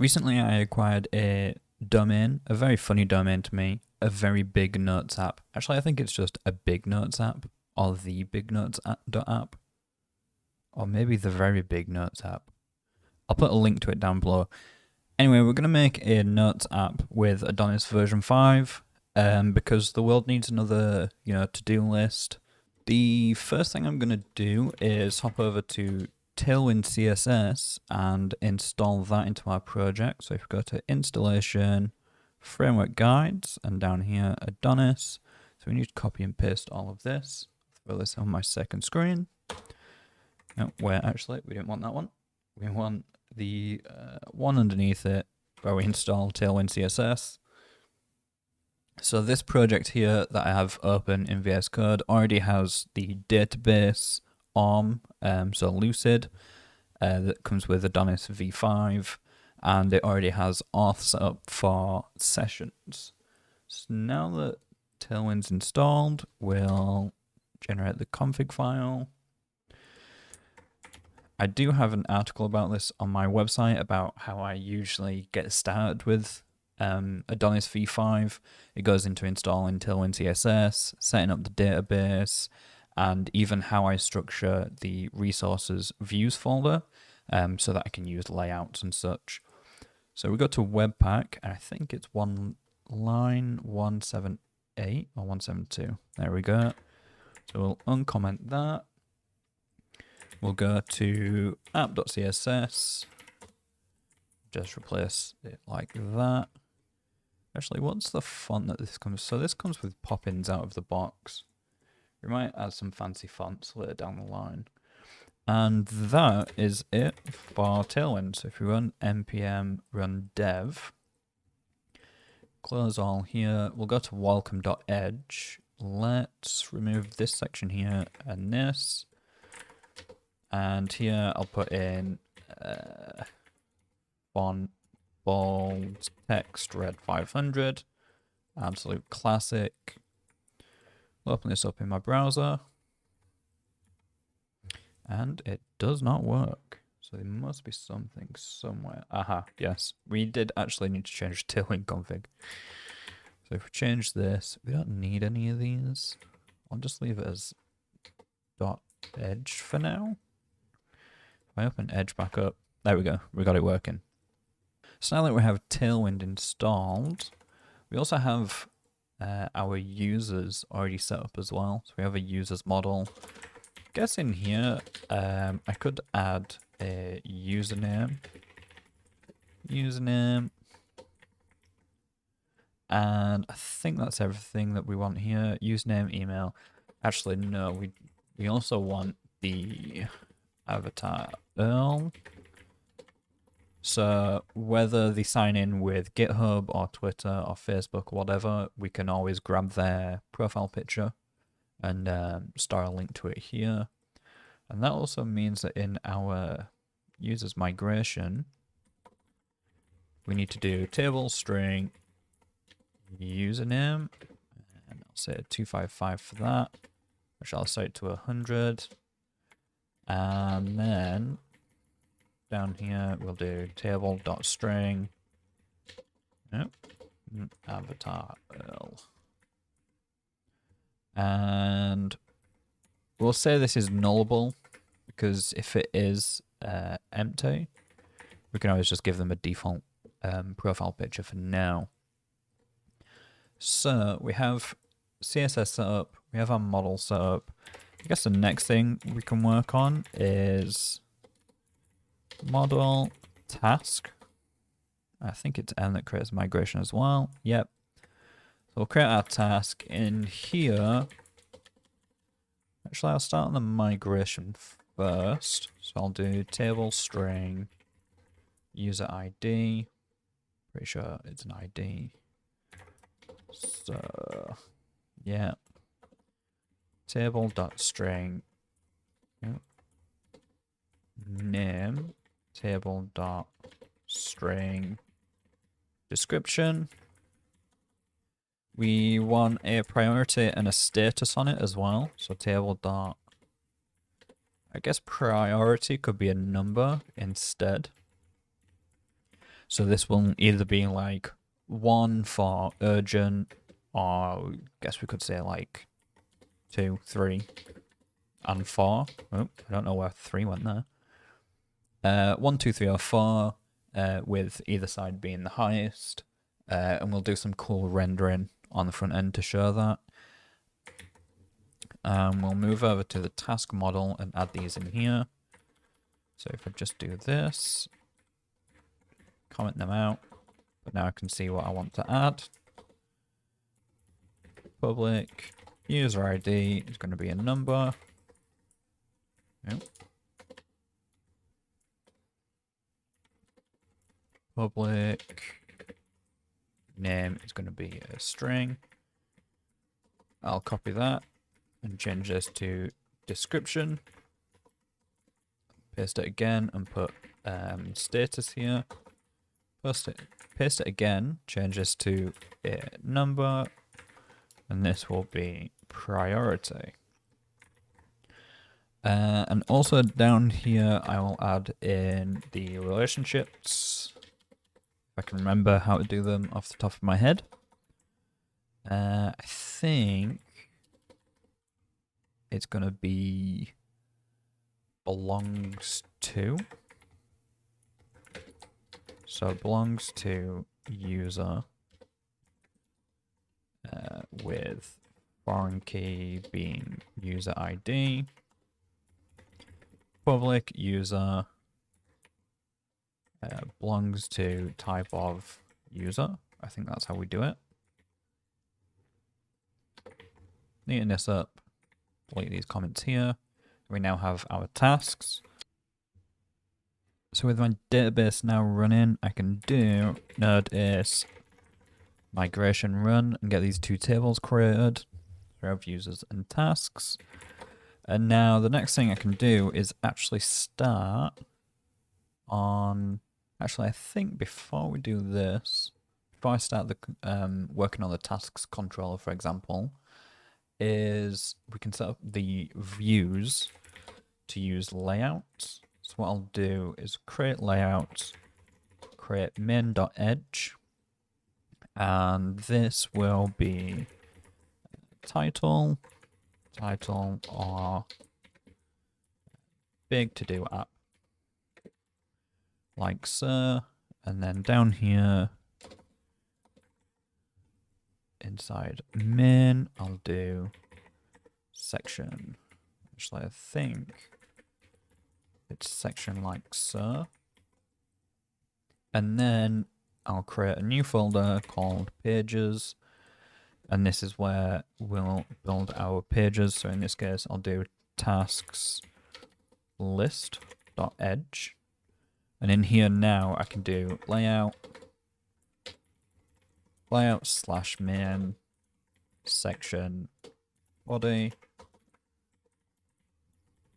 Recently, I acquired a domain, a very funny domain to me, a very big notes app. Actually, I think it's just a big notes app, or the big notes app, or maybe the very big notes app. I'll put a link to it down below. Anyway, we're going to make a notes app with Adonis version 5 because the world needs another, to-do list. The first thing I'm going to do is hop over to Tailwind CSS and install that into our project. So if we go to installation, framework guides, and down here, Adonis. So we need to copy and paste all of this. Throw this on my second screen. No, where actually, we didn't want that one. We want the one underneath it where we install Tailwind CSS. So this project here that I have open in VS Code already has the database arm, so Lucid, that comes with Adonis v5, and it already has Auth set up for sessions. So now that Tailwind's installed, we'll generate the config file. I do have an article about this on my website about how I usually get started with Adonis v5. It goes into installing Tailwind CSS, setting up the database, and even how I structure the resources views folder so that I can use layouts and such. So we go to Webpack, and I think it's line 178 or 172. There we go. So we'll uncomment that. We'll go to app.css, just replace it like that. Actually, what's the font that this comes? So this comes with pop-ins out of the box. We might add some fancy fonts later down the line. And that is it for Tailwind. So if we run npm run dev, close all here, we'll go to welcome.edge. Let's remove this section here and this. And here I'll put in font, bold, text, red 500. Absolute classic. We'll open this up in my browser. And it does not work. So there must be something somewhere. Aha, yes. We did actually need to change Tailwind config. So if we change this, we don't need any of these. I'll just leave it as .edge for now. If I open Edge back up, there we go, we got it working. So now that we have Tailwind installed, we also have our users already set up as well. So we have a users model. I guess in here, I could add a username, and I think that's everything that we want here. Username, email. Actually, no, we also want the avatar URL. So whether they sign in with GitHub or Twitter or Facebook or whatever, we can always grab their profile picture and store a link to it here. And that also means that in our users migration, we need to do table string username, and I'll say 255 for that, which I'll set to 100. And then down here we'll do table.string avatar URL. And we'll say this is nullable because if it is empty, we can always just give them a default profile picture for now. So we have CSS set up, we have our model set up. I guess the next thing we can work on is model task. I think it's N that creates migration as well. Yep. So we'll create our task in here. Actually, I'll start on the migration first. So I'll do table string user ID. Pretty sure it's an ID. So yeah. Table.string name, table.string description. We want a priority and a status on it as well. So table dot, I guess priority could be a number instead. So this will either be like 1 for urgent, or I guess we could say like 2, 3, and 4. Oh, I don't know where 3 went there. 1, 2, 3, or 4, with either side being the highest. And we'll do some cool rendering on the front end to show that. We'll move over to the task model and add these in here. So if I just do this, comment them out, but now I can see what I want to add. Public user ID is going to be a number. Yep. Public name is going to be a string. I'll copy that and change this to description. Paste it again and put status here. Paste it again, change this to a number, and this will be priority. And also down here, I will add in the relationships. If I can remember how to do them off the top of my head. I think it's going to be belongs to. So it belongs to user with foreign key being user ID. Public user belongs to type of user. I think that's how we do it. Neaten this up, delete these comments here. We now have our tasks. So with my database now running, I can do Node.js migration run and get these 2 tables created. So I have users and tasks. And now the next thing I can do is actually start on, actually I think before we do this, before I start the working on the tasks controller, for example, is we can set up the views to use layouts. So what I'll do is create layout, create main.edge, and this will be title or big to do app, like so. And then down here inside main, I'll do section. Actually, I think it's section like so. And then I'll create a new folder called pages. And this is where we'll build our pages. So in this case, I'll do tasks list.edge. And in here now, I can do layout slash main section body.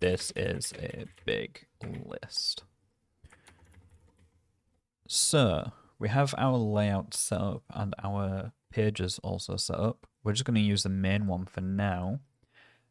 This is a big list. So we have our layout set up and our pages also set up. We're just going to use the main one for now.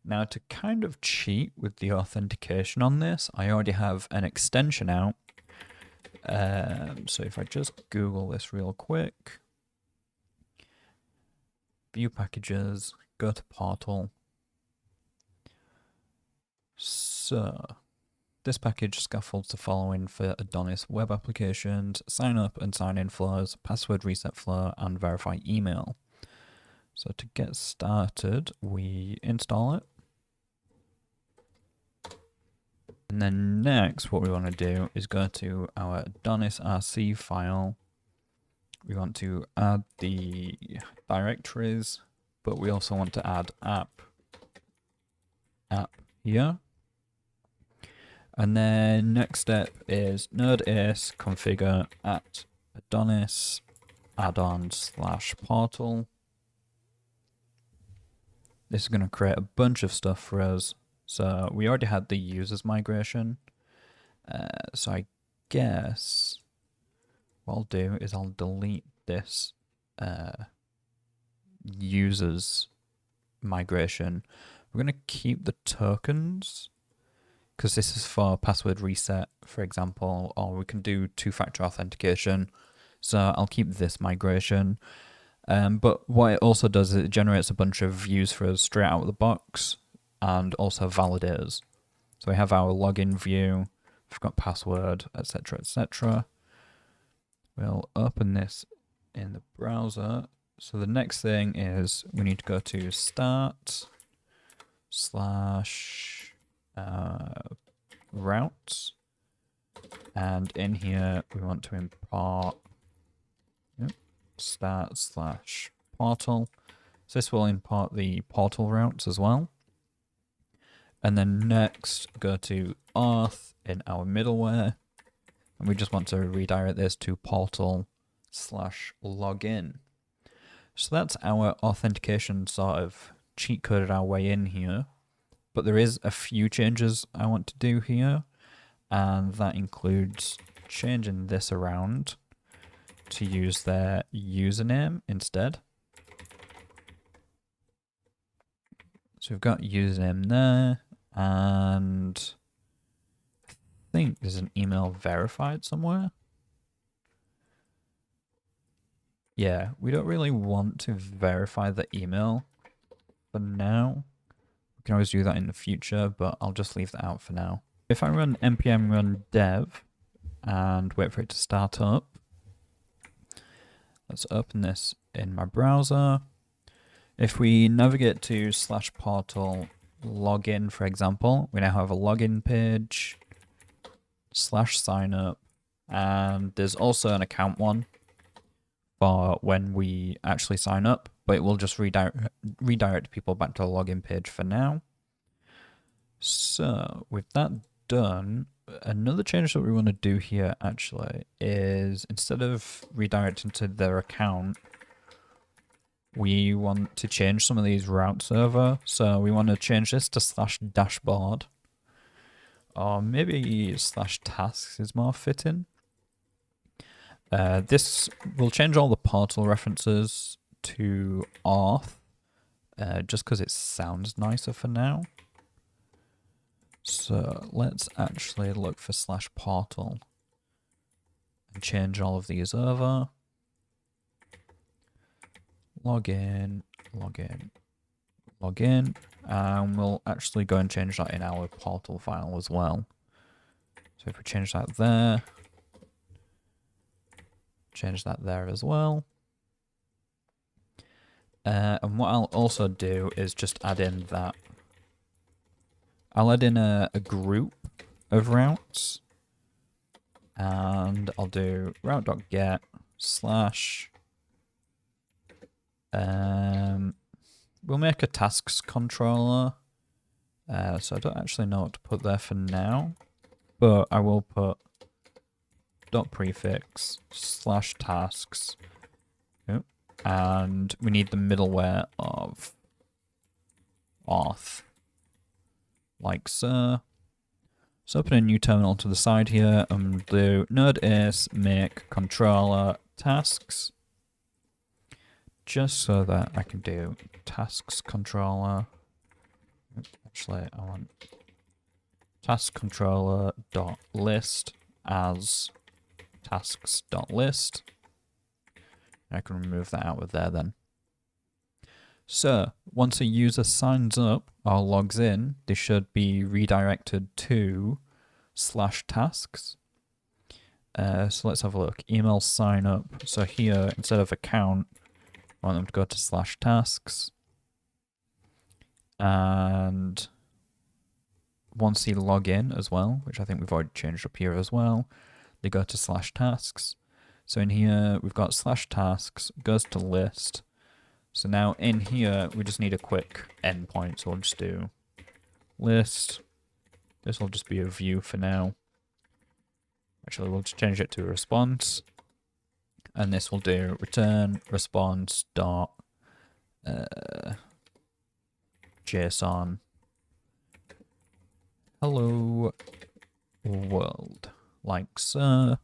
Now to kind of cheat with the authentication on this, I already have an extension out. So if I just Google this real quick, view packages, go to portal. So this package scaffolds the following for Adonis web applications: sign up and sign in flows, password reset flow, and verify email. So to get started, we install it. And then next, what we want to do is go to our Adonis RC file. We want to add the directories, but we also want to add app here. And then next step is Node.js configure at Adonis addon/portal. This is going to create a bunch of stuff for us. So we already had the users migration. So I guess what I'll do is I'll delete this users migration. We're going to keep the tokens, because this is for password reset, for example, or we can do 2-factor authentication. So I'll keep this migration. But what it also does is it generates a bunch of views for us straight out of the box and also validators. So we have our login view, we've got password, etc., etc. We'll open this in the browser. So the next thing is we need to go to start / routes. And in here, we want to import start / portal. So this will import the portal routes as well. And then next, go to Auth in our middleware. And we just want to redirect this to portal / login. So that's our authentication sort of cheat coded our way in here. But there is a few changes I want to do here. And that includes changing this around to use their username instead. So we've got username there, and I think there's an email verified somewhere. Yeah, we don't really want to verify the email for now. We can always do that in the future, but I'll just leave that out for now. If I run npm run dev and wait for it to start up, let's open this in my browser. If we navigate to /portal login, for example, we now have a login page, /signup, and there's also an account one for when we actually sign up, but it will just redirect people back to the login page for now. So with that done, another change that we want to do here actually is instead of redirecting to their account, we want to change some of these routes over. So we want to change this to /dashboard, or maybe /tasks is more fitting. This will change all the portal references to Auth, just because it sounds nicer for now. So let's actually look for /portal and change all of these over. Login, login, login, and we'll actually go and change that in our portal file as well. So if we change that there, change that there as well. And what I'll also do is just add in that. I'll add in a group of routes, and I'll do route.get / we'll make a tasks controller. So I don't actually know what to put there for now, but I will put .prefix /tasks. And we need the middleware of Auth, like so. So open a new terminal to the side here and do node-is make controller tasks, just so that I can do tasks controller. Actually, I want task controller dot list as tasks dot list. I can remove that out of there then. So once a user signs up or logs in, they should be redirected to /tasks. So let's have a look. Email sign up. So here, instead of account, I want them to go to /tasks. And once they log in as well, which I think we've already changed up here as well, they go to /tasks. So in here, we've got /tasks, goes to list. So now in here, we just need a quick endpoint. So we'll just do list. This will just be a view for now. Actually, we'll just change it to a response. And this will do return response dot JSON hello world, like so.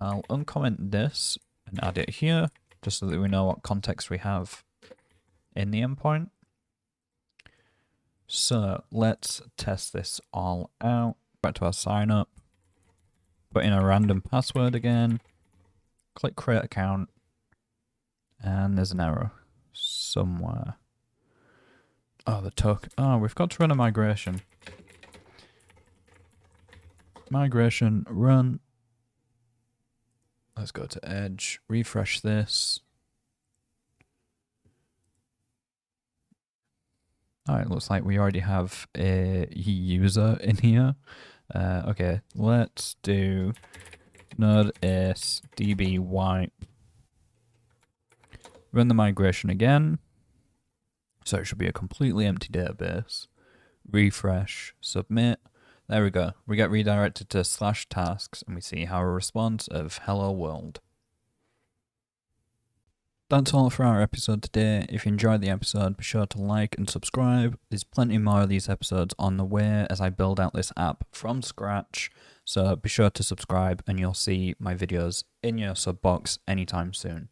I'll uncomment this and add it here, just so that we know what context we have in the endpoint. So let's test this all out. Back to our sign up. Put in a random password again. Click create account, and there's an error somewhere. Oh, the token. Oh, we've got to run a migration. Migration, run. Let's go to Edge, refresh this. All right, looks like we already have a user in here. Okay, let's do node.s db wipe. Run the migration again. So it should be a completely empty database. Refresh, submit. There we go. We get redirected to /tasks and we see our response of hello world. That's all for our episode today. If you enjoyed the episode, be sure to like and subscribe. There's plenty more of these episodes on the way as I build out this app from scratch. So be sure to subscribe and you'll see my videos in your sub box anytime soon.